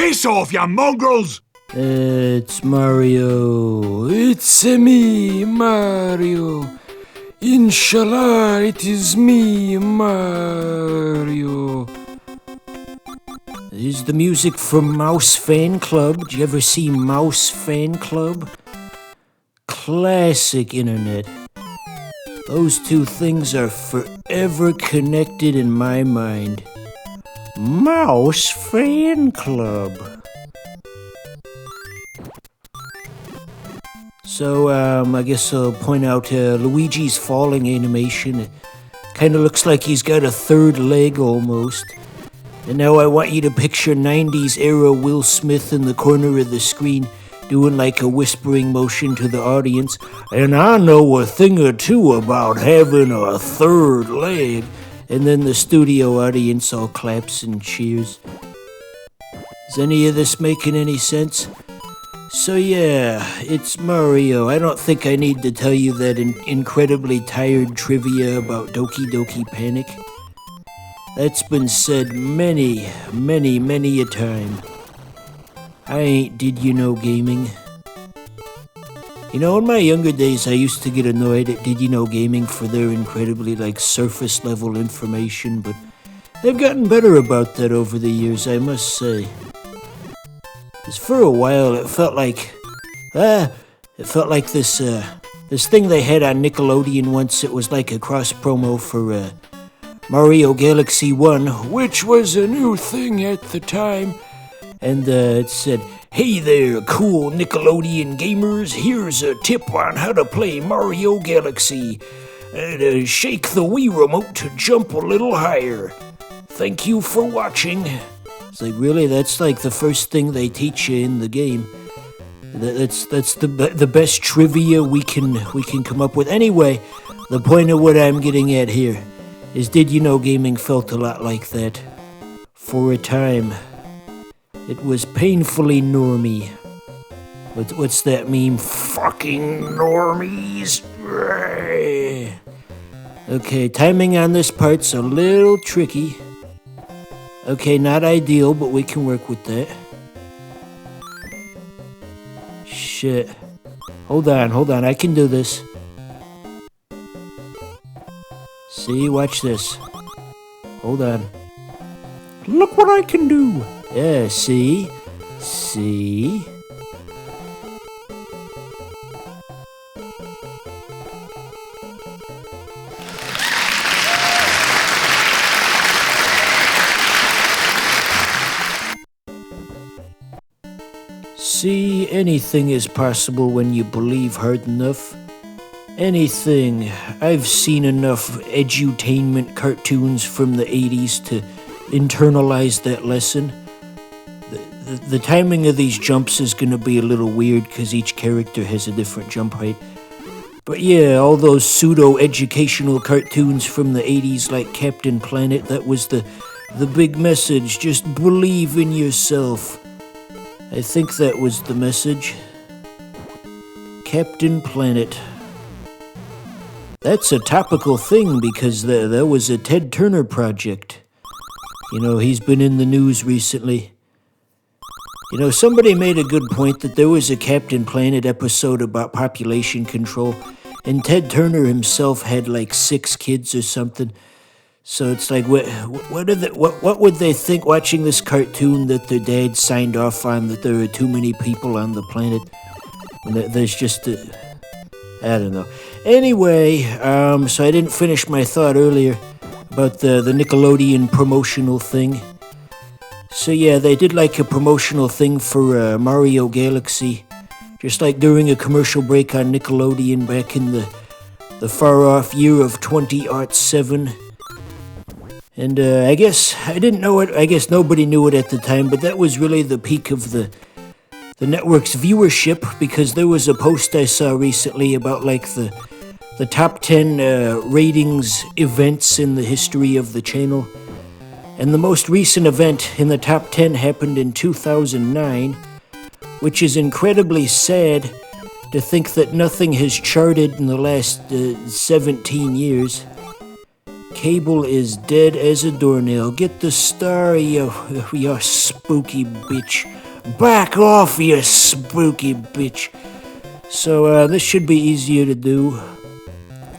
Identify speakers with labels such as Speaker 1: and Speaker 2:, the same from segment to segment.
Speaker 1: Piss off, you mongrels!
Speaker 2: It's Mario. It's me, Mario. Inshallah, it is me, Mario. This is the music from Mouse Fan Club. Did you ever see Mouse Fan Club? Classic internet. Those two things are forever connected in my mind. Mouse Fan Club. So, I guess I'll point out Luigi's falling animation. It kind of looks like he's got a third leg almost. And now I want you to picture 90s era Will Smith in the corner of the screen doing like a whispering motion to the audience. And I know a thing or two about having a third leg. And then the studio audience all claps and cheers. Is any of this making any sense? So yeah, it's Mario. I don't think I need to tell you that incredibly tired trivia about Doki Doki Panic. That's been said many a time. I ain't Did You Know Gaming. You know, in my younger days, I used to get annoyed at Did You Know Gaming for their incredibly, surface level information, but they've gotten better about that over the years, I must say. Because for a while, it felt like this thing they had on Nickelodeon once. It was like a cross promo for Mario Galaxy 1, which was a new thing at the time. And it said, "Hey there, cool Nickelodeon gamers, here's a tip on how to play Mario Galaxy. Shake the Wii remote to jump a little higher. Thank you for watching." It's like, really? That's like the first thing they teach you in the game. That's the best trivia we can come up with. Anyway, the point of what I'm getting at here is Did You Know Gaming felt a lot like that. For a time. It was painfully normie. What's that meme? Fucking normies. Okay, timing on this part's a little tricky. Okay, not ideal, but we can work with that. Shit. Hold on, I can do this. See, watch this. Hold on. Look what I can do! Yeah, see? See? See, anything is possible when you believe hard enough. Anything. I've seen enough edutainment cartoons from the 80s to internalize that lesson. The timing of these jumps is going to be a little weird because each character has a different jump height. But yeah, all those pseudo-educational cartoons from the 80s like Captain Planet, that was the big message. Just believe in yourself. I think that was the message. Captain Planet. That's a topical thing because that was a Ted Turner project. You know, he's been in the news recently. You know, somebody made a good point that there was a Captain Planet episode about population control, and Ted Turner himself had like 6 kids or something. So it's like, what would they think watching this cartoon that their dad signed off on that there are too many people on the planet? And there's just I don't know. Anyway, so I didn't finish my thought earlier about the Nickelodeon promotional thing. So yeah, they did like a promotional thing for Mario Galaxy, just like during a commercial break on Nickelodeon back in the far-off year of 2007. And I guess I didn't know it. I guess nobody knew it at the time, but that was really the peak of the network's viewership, because there was a post I saw recently about like the top 10 ratings events in the history of the channel. And the most recent event in the top 10 happened in 2009, which is incredibly sad to think that nothing has charted in the last 17 years. Cable is dead as a doornail. Get the star, you spooky bitch. Back off, you spooky bitch. So, this should be easier to do.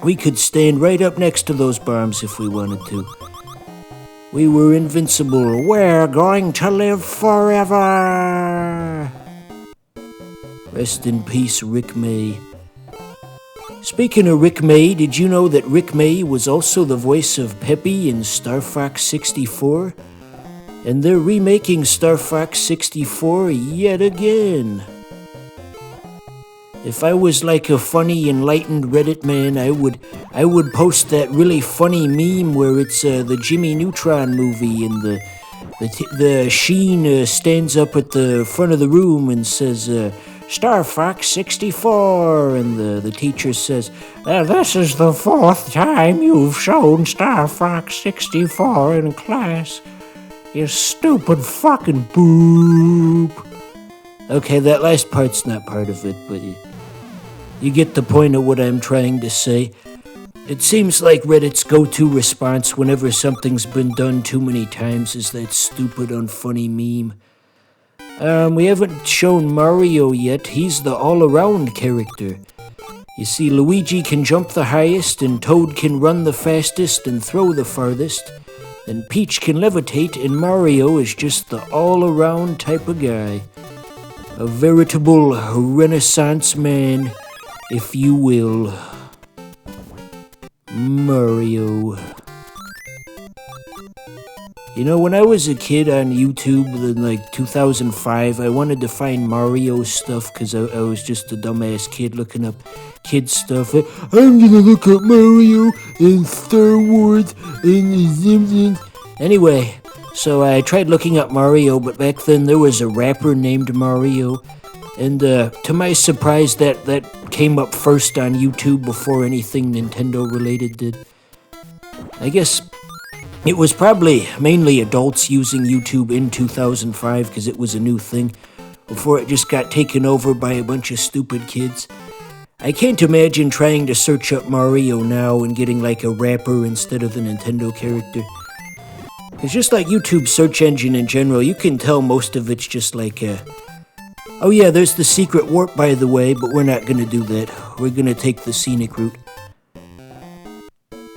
Speaker 2: We could stand right up next to those bombs if we wanted to. We were invincible. We're going to live forever. Rest in peace, Rick May. Speaking of Rick May, did you know that Rick May was also the voice of Peppy in Star Fox 64? And they're remaking Star Fox 64 yet again. If I was like a funny, enlightened Reddit man, I would post that really funny meme where it's the Jimmy Neutron movie and the Sheen stands up at the front of the room and says, Star Fox 64, and the teacher says, this is the 4th time you've shown Star Fox 64 in class. You stupid fucking boob. Okay, that last part's not part of it, but you get the point of what I'm trying to say. It seems like Reddit's go-to response whenever something's been done too many times is that stupid, unfunny meme. We haven't shown Mario yet. He's the all-around character. You see, Luigi can jump the highest, and Toad can run the fastest and throw the farthest, and Peach can levitate, and Mario is just the all-around type of guy. A veritable Renaissance man, if you will. Mario. You know, when I was a kid on YouTube in like 2005, I wanted to find Mario stuff because I was just a dumbass kid looking up kid stuff. I'm gonna look up Mario and Star Wars and the Simpsons. Anyway, so I tried looking up Mario, but back then there was a rapper named Mario. And to my surprise, that came up first on YouTube before anything Nintendo related did. I guess it was probably mainly adults using YouTube in 2005 because it was a new thing, before it just got taken over by a bunch of stupid kids. I can't imagine trying to search up Mario now and getting like a rapper instead of the Nintendo character. It's just like YouTube's search engine in general, you can tell most of it's just like oh yeah, there's the secret warp by the way, but we're not gonna do that. We're gonna take the scenic route.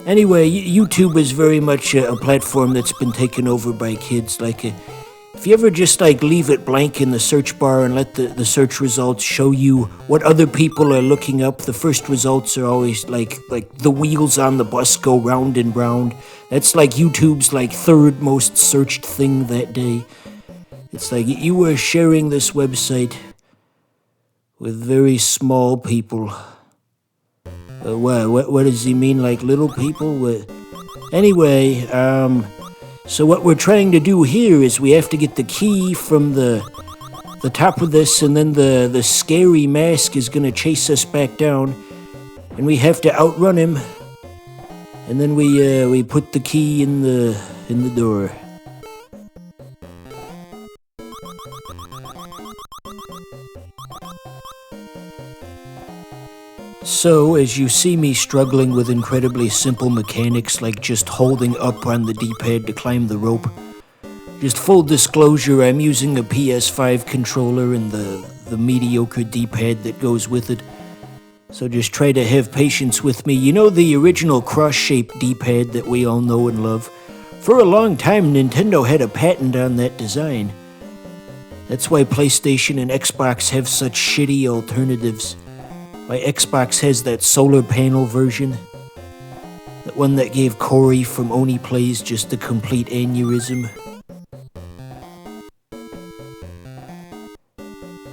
Speaker 2: Anyway, YouTube is very much a platform that's been taken over by kids. Like, if you ever just like leave it blank in the search bar and let the search results show you what other people are looking up, the first results are always like the wheels on the bus go round and round. That's like YouTube's like third most searched thing that day. It's like you were sharing this website with very small people. What does he mean, like little people? Anyway, so what we're trying to do here is we have to get the key from the top of this, and then the scary mask is gonna chase us back down, and we have to outrun him. And then we put the key in the door. So, as you see me struggling with incredibly simple mechanics like just holding up on the D-pad to climb the rope, just full disclosure, I'm using a PS5 controller and the mediocre D-pad that goes with it. So just try to have patience with me. You know the original cross-shaped D-pad that we all know and love? For a long time, Nintendo had a patent on that design. That's why PlayStation and Xbox have such shitty alternatives. Why Xbox has that solar panel version. That one that gave Corey from Oni Plays just a complete aneurysm.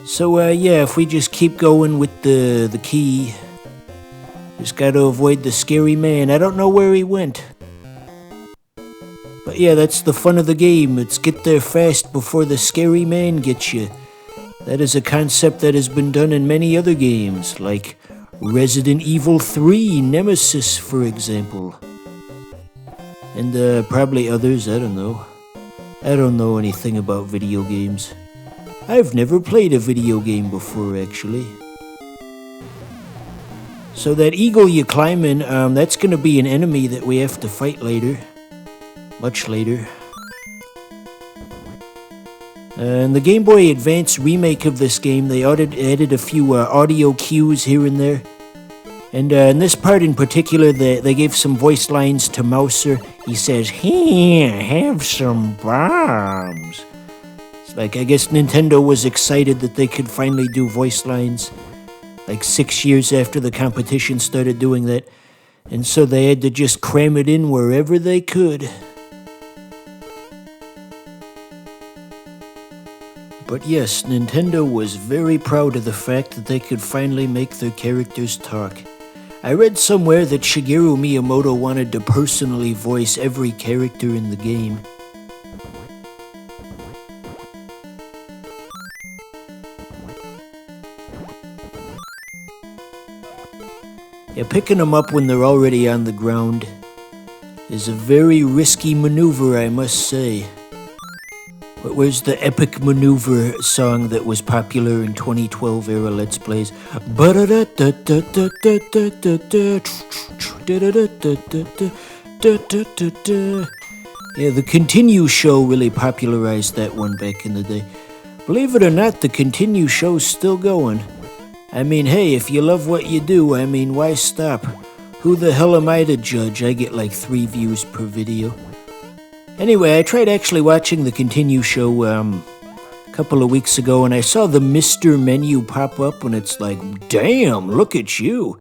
Speaker 2: So, yeah, if we just keep going with the key, just gotta avoid the scary man. I don't know where he went. But yeah, that's the fun of the game. It's get there fast before the scary man gets you. That is a concept that has been done in many other games, like Resident Evil 3 Nemesis, for example. And probably others, I don't know. I don't know anything about video games. I've never played a video game before, actually. So that eagle you climb in, that's going to be an enemy that we have to fight later. Much later. In the Game Boy Advance remake of this game, they added a few audio cues here and there. And in this part in particular, they gave some voice lines to Mouser. He says, "Here, have some bombs." It's like, I guess Nintendo was excited that they could finally do voice lines. Like 6 years after the competition started doing that. And so they had to just cram it in wherever they could. But yes, Nintendo was very proud of the fact that they could finally make their characters talk. I read somewhere that Shigeru Miyamoto wanted to personally voice every character in the game. Yeah, picking them up when they're already on the ground is a very risky maneuver, I must say. But where's the epic maneuver song that was popular in 2012 era Let's Plays? Yeah, the Continue Show really popularized that one back in the day. Believe it or not, the Continue Show's still going. I mean, hey, if you love what you do, I mean, why stop? Who the hell am I to judge? I get like 3 views per video. Anyway, I tried actually watching the Continue Show a couple of weeks ago, and I saw the Mr. menu pop up, and it's like, damn, look at you.